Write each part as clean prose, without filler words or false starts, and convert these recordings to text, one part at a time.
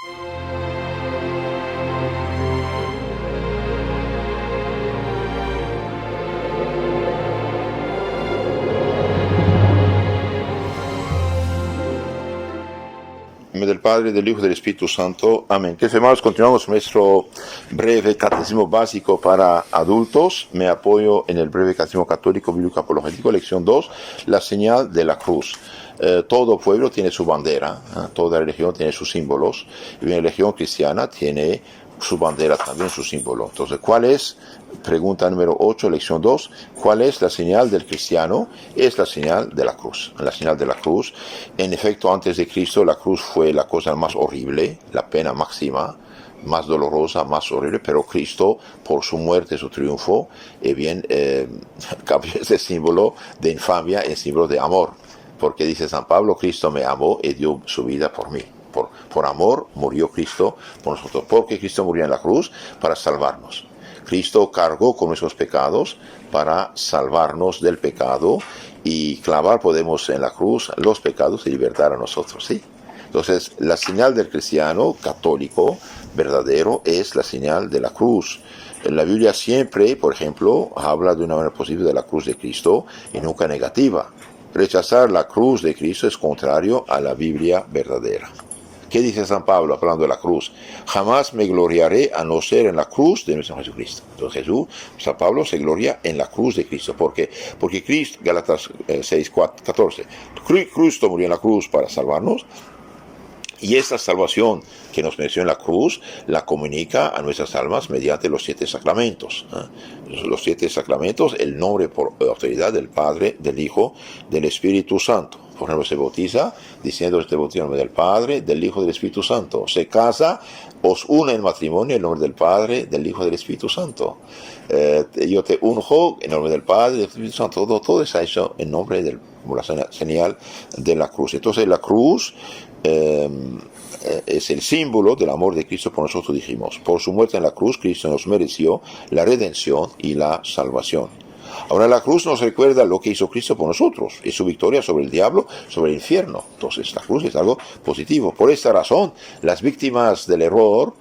En nombre del Padre, del Hijo y del Espíritu Santo. Amén. Queridos hermanos, continuamos nuestro breve catecismo básico para adultos. Me apoyo en el breve catecismo católico bíblico apologético, lección 2, la señal de la cruz. Todo pueblo tiene su bandera, toda religión tiene sus símbolos, y la religión cristiana tiene su bandera también, su símbolo. Entonces, ¿cuál es? Pregunta número 8, lección 2. ¿Cuál es la señal del cristiano? Es la señal de la cruz. La señal de la cruz. En efecto, antes de Cristo, la cruz fue la cosa más horrible, la pena máxima, más dolorosa, más horrible, pero Cristo, por su muerte, su triunfo, cambió ese símbolo de infamia en símbolo de amor. Porque dice San Pablo, Cristo me amó y dio su vida por mí. Por amor murió Cristo por nosotros, porque Cristo murió en la cruz para salvarnos. Cristo cargó con nuestros pecados para salvarnos del pecado, y clavar podemos en la cruz los pecados y libertar a nosotros, ¿sí? Entonces, la señal del cristiano católico verdadero es la señal de la cruz. La Biblia siempre, por ejemplo, habla de una manera posible de la cruz de Cristo y nunca negativa. Rechazar la cruz de Cristo es contrario a la Biblia verdadera. ¿Qué dice San Pablo hablando de la cruz? Jamás me gloriaré a no ser en la cruz de nuestro Jesucristo. Entonces San Pablo se gloria en la cruz de Cristo. ¿Por qué? Porque Cristo, Gálatas 6:14, Cristo murió en la cruz para salvarnos, y esta salvación que nos mereció en la cruz la comunica a nuestras almas mediante los 7 sacramentos. Los 7 sacramentos, el nombre por autoridad del Padre, del Hijo, del Espíritu Santo. Por ejemplo, se bautiza diciendo este bautismo en nombre del Padre, del Hijo y del Espíritu Santo. Se casa, os une en matrimonio en nombre del Padre, del Hijo y del Espíritu Santo. Yo te unjo en nombre del Padre, del Espíritu Santo. Todo está hecho en nombre de la señal de la cruz. Entonces la cruz es el símbolo del amor de Cristo por nosotros, dijimos. Por su muerte en la cruz, Cristo nos mereció la redención y la salvación. Ahora la cruz nos recuerda lo que hizo Cristo por nosotros, y su victoria sobre el diablo, sobre el infierno. Entonces la cruz es algo positivo. Por esta razón, las víctimas del error,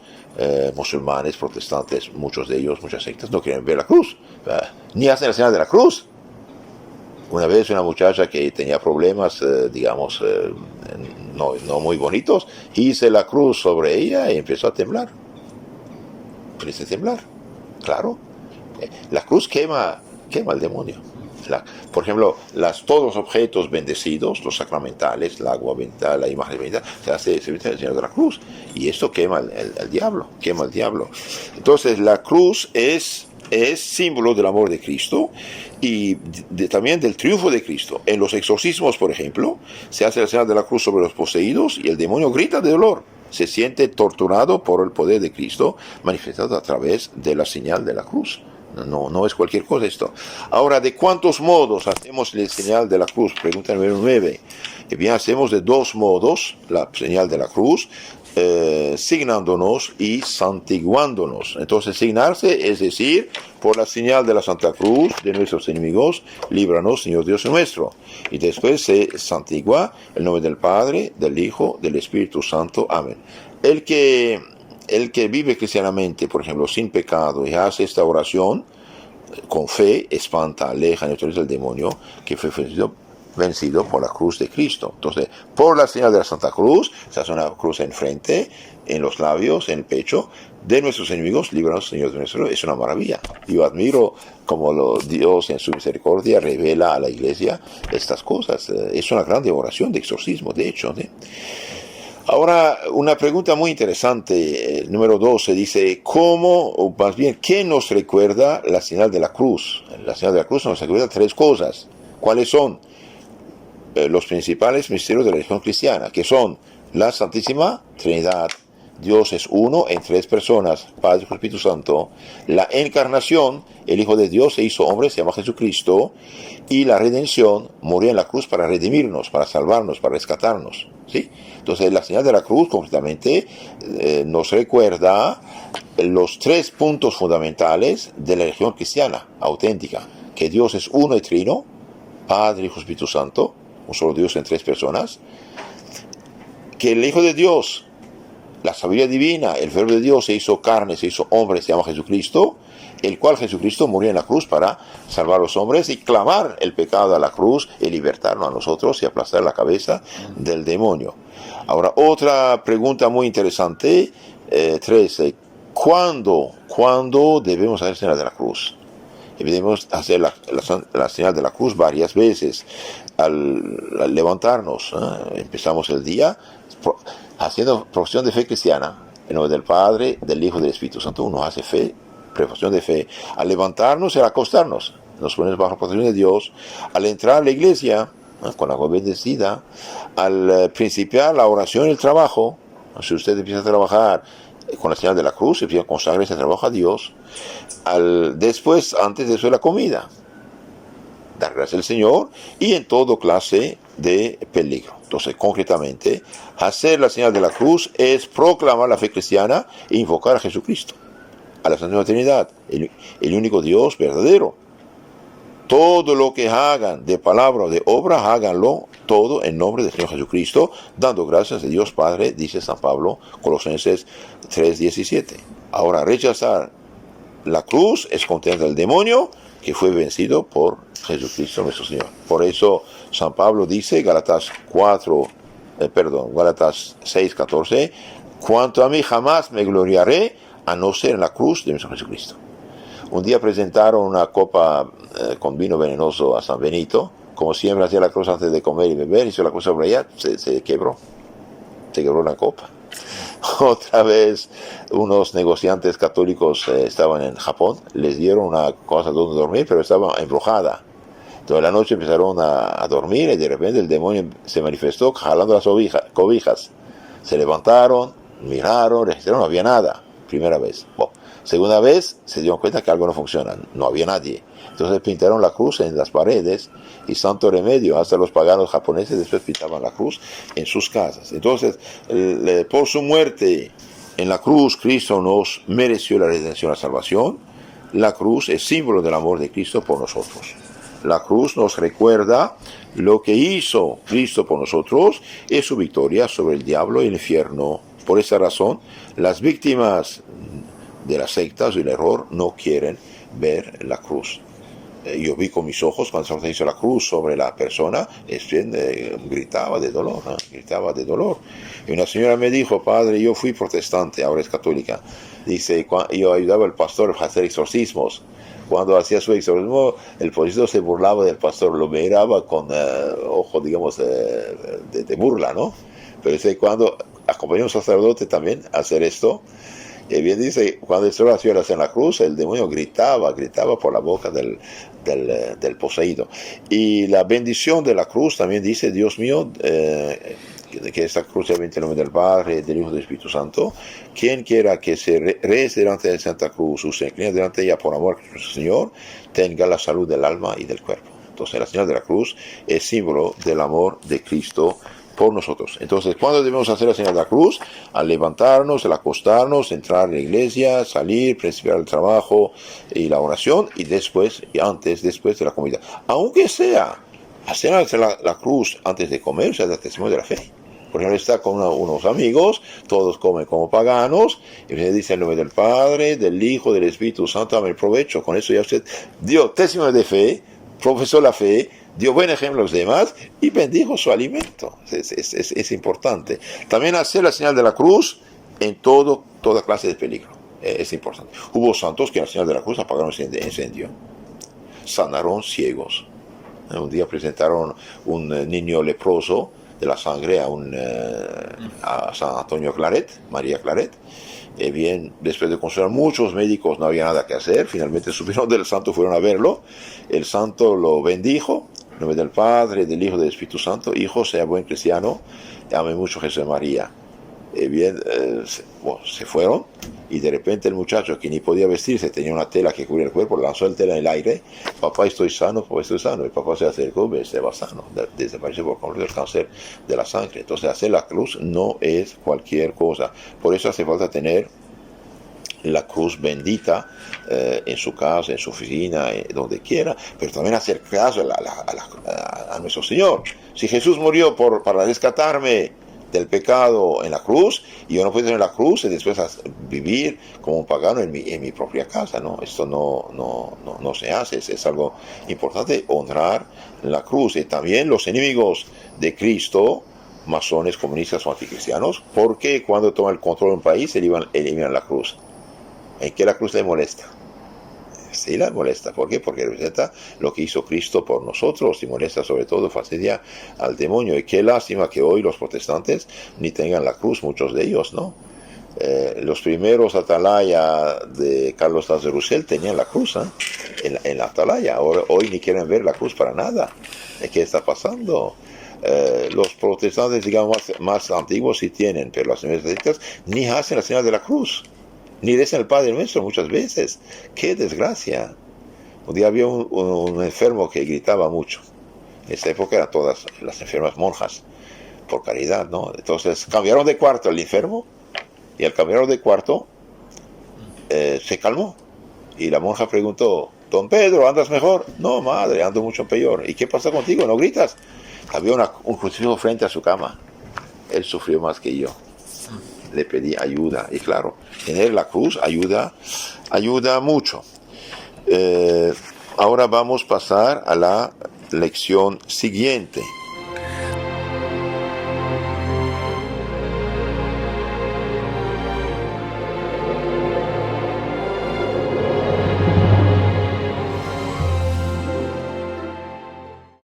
musulmanes, protestantes, muchos de ellos, muchas sectas, no quieren ver la cruz, ni hacen la señal de la cruz. Una vez una muchacha que tenía problemas, no muy bonitos, hice la cruz sobre ella y empezó a temblar. Empezó a temblar, claro. La cruz quema al demonio. Por ejemplo, todos los objetos bendecidos, los sacramentales, el agua bendita, la imagen bendita, se viste el Señor de la cruz. Y esto quema el diablo, quema al diablo. Entonces la cruz es símbolo del amor de Cristo y también del triunfo de Cristo. En los exorcismos, por ejemplo, se hace la señal de la cruz sobre los poseídos y el demonio grita de dolor. Se siente torturado por el poder de Cristo manifestado a través de la señal de la cruz. No es cualquier cosa esto. Ahora, ¿de cuántos modos hacemos la señal de la cruz? Pregunta número 9. Bien, hacemos de 2 modos la señal de la cruz, signándonos y santiguándonos. Entonces, signarse es decir, por la señal de la Santa Cruz de nuestros enemigos, líbranos, Señor Dios nuestro. Y después se santigua el nombre del Padre, del Hijo, del Espíritu Santo. Amén. El que vive cristianamente, por ejemplo, sin pecado, y hace esta oración con fe, espanta, aleja, neutraliza el demonio que fue vencido por la cruz de Cristo. Entonces, por la señal de la Santa Cruz, se hace una cruz en frente, en los labios, en el pecho, de nuestros enemigos, líbranos, Señor nuestro. Es una maravilla. Yo admiro cómo Dios en su misericordia revela a la Iglesia estas cosas. Es una grande oración de exorcismo, de hecho, ¿eh? Ahora, una pregunta muy interesante, el número 12, dice, ¿cómo, o más bien, qué nos recuerda la señal de la cruz? La señal de la cruz nos recuerda 3 cosas. ¿Cuáles son? Los principales misterios de la religión cristiana, que son la Santísima Trinidad, Dios es uno en 3 personas, Padre, Hijo y Espíritu Santo, la encarnación, el Hijo de Dios se hizo hombre, se llama Jesucristo, y la redención, murió en la cruz para redimirnos, para salvarnos, para rescatarnos, ¿sí? Entonces la señal de la cruz concretamente nos recuerda los 3 puntos fundamentales de la religión cristiana auténtica, que Dios es uno y trino, Padre, Hijo y Espíritu Santo, un solo Dios en 3 personas, que el Hijo de Dios la sabiduría divina, el verbo de Dios se hizo carne, se hizo hombre, se llama Jesucristo, el cual Jesucristo murió en la cruz para salvar a los hombres y clamar el pecado a la cruz y libertarnos a nosotros y aplastar la cabeza del demonio. Ahora, otra pregunta muy interesante, 13. ¿Cuándo debemos hacer señal de la cruz? Debemos hacer la señal de la cruz varias veces. Al levantarnos, empezamos el día haciendo profesión de fe cristiana, en nombre del Padre, del Hijo y del Espíritu Santo. Uno hace fe, profesión de fe. Al levantarnos y al acostarnos, nos ponemos bajo la protección de Dios. Al entrar a la iglesia, con la agua bendecida. Al principiar la oración y el trabajo, si usted empieza a trabajar con la señal de la cruz, empieza a consagrar ese trabajo a Dios. Después de la comida, dar gracias al Señor, y en todo clase de peligro. Entonces, concretamente, hacer la señal de la cruz es proclamar la fe cristiana e invocar a Jesucristo, a la Santísima Trinidad, el único Dios verdadero. Todo lo que hagan de palabra o de obra, háganlo todo en nombre del Señor Jesucristo, dando gracias a Dios Padre, dice San Pablo, Colosenses 3:17. Ahora, rechazar la cruz es contener al demonio que fue vencido por Jesucristo nuestro Señor. Por eso San Pablo dice, Gálatas 6:14, cuanto a mí jamás me gloriaré a no ser en la cruz de nuestro Jesucristo. Un día presentaron una copa con vino venenoso a San Benito. Como siempre hacía la cruz antes de comer y beber, hizo la cruz sobre ella, se quebró la copa. Otra vez unos negociantes católicos estaban en Japón, les dieron una cosa donde dormir, pero estaba embrujada. Toda la noche empezaron a dormir y de repente el demonio se manifestó jalando las cobijas. Se levantaron, miraron, registraron, no había nada. Primera vez. Segunda vez se dieron cuenta que algo no funciona, no había nadie. Entonces pintaron la cruz en las paredes y santo remedio, hasta los paganos japoneses después pintaban la cruz en sus casas. Entonces, por su muerte en la cruz, Cristo nos mereció la redención, la salvación. La cruz es símbolo del amor de Cristo por nosotros. La cruz nos recuerda lo que hizo Cristo por nosotros, es su victoria sobre el diablo y el infierno. Por esa razón, las víctimas de las sectas y el error no quieren ver la cruz. Yo vi con mis ojos cuando se hizo la cruz sobre la persona, gritaba de dolor. Y una señora me dijo, padre, yo fui protestante, ahora es católica. Dice, yo ayudaba al pastor a hacer exorcismos. Cuando hacía su exorcismo, el policía se burlaba del pastor, lo miraba con ojo, digamos, de burla, ¿no? Pero dice, cuando acompañó a un sacerdote también a hacer esto, y bien dice, cuando el Señor hacía en la cruz, el demonio gritaba por la boca del poseído. Y la bendición de la cruz también dice, Dios mío, que esta cruz sea bendita en el nombre del Padre, del Hijo y del Espíritu Santo. Quien quiera que se rece delante de Santa Cruz, o se incline delante de ella por amor a nuestro Señor, tenga la salud del alma y del cuerpo. Entonces, la señal de la cruz es símbolo del amor de Cristo por nosotros. Entonces, ¿cuándo debemos hacer la señal de la cruz? Al levantarnos, al acostarnos, entrar en la iglesia, salir, principiar el trabajo y la oración, y después de la comida. Aunque sea hacer la cruz antes de comer, o sea, el testimonio de la fe. Por ejemplo, está con unos amigos, todos comen como paganos, y usted dice en nombre del Padre, del Hijo, del Espíritu Santo, dame el provecho. Con eso ya usted dio testimonio de fe, profesó la fe, dio buen ejemplo a los demás y bendijo su alimento. Es importante. También hacer la señal de la cruz en toda clase de peligro. Es importante. Hubo santos que en la señal de la cruz apagaron el incendio. Sanaron ciegos. Un día presentaron un niño leproso de la sangre a San Antonio Claret, María Claret. Bien, después de consultar muchos médicos, no había nada que hacer. Finalmente supieron del santo, fueron a verlo. El santo lo bendijo. En nombre del Padre, del Hijo y del Espíritu Santo. Hijo, sea buen cristiano, ame mucho a Jesús y María. Se fueron, y de repente el muchacho, que ni podía vestirse, tenía una tela que cubría el cuerpo, lanzó la tela en el aire. Papá, estoy sano. El papá se acercó, estaba sano, desapareció por completo el cáncer de la sangre. Entonces, hacer la cruz no es cualquier cosa. Por eso hace falta tener la cruz bendita en su casa, en su oficina, donde quiera, pero también hacer caso a nuestro Señor. Si Jesús murió para rescatarme, del pecado en la cruz, y yo no puedo tener la cruz y después vivir como un pagano en mi propia casa, ¿no? Esto no se hace, es algo importante, honrar la cruz. Y también los enemigos de Cristo, masones, comunistas o anticristianos, porque cuando toman el control de un país eliminan la cruz. ¿En qué la cruz le molesta? Sí la molesta. ¿Por qué? Porque representa lo que hizo Cristo por nosotros y molesta sobre todo, fastidia al demonio. Y qué lástima que hoy los protestantes ni tengan la cruz, muchos de ellos, ¿no? Los primeros atalaya de Carlos Laz de Roussel tenían la cruz, ¿eh? en la atalaya. Ahora, hoy ni quieren ver la cruz para nada. ¿Qué está pasando? Los protestantes, digamos, más antiguos sí tienen, pero las universidades ni hacen la señal de la cruz, ni rezan el Padre Nuestro muchas veces. ¡Qué desgracia! Un día había un enfermo que gritaba mucho. En esa época eran todas las enfermas monjas, por caridad, ¿no? Entonces cambiaron de cuarto el enfermo, y al cambiar de cuarto se calmó. Y la monja preguntó: Don Pedro, ¿andas mejor? No, madre, ando mucho peor. ¿Y qué pasa contigo? ¿No gritas? Había un crucifijo frente a su cama. Él sufrió más que yo. Le pedí ayuda. Y claro, tener la cruz ayuda mucho. Ahora vamos a pasar a la lección siguiente.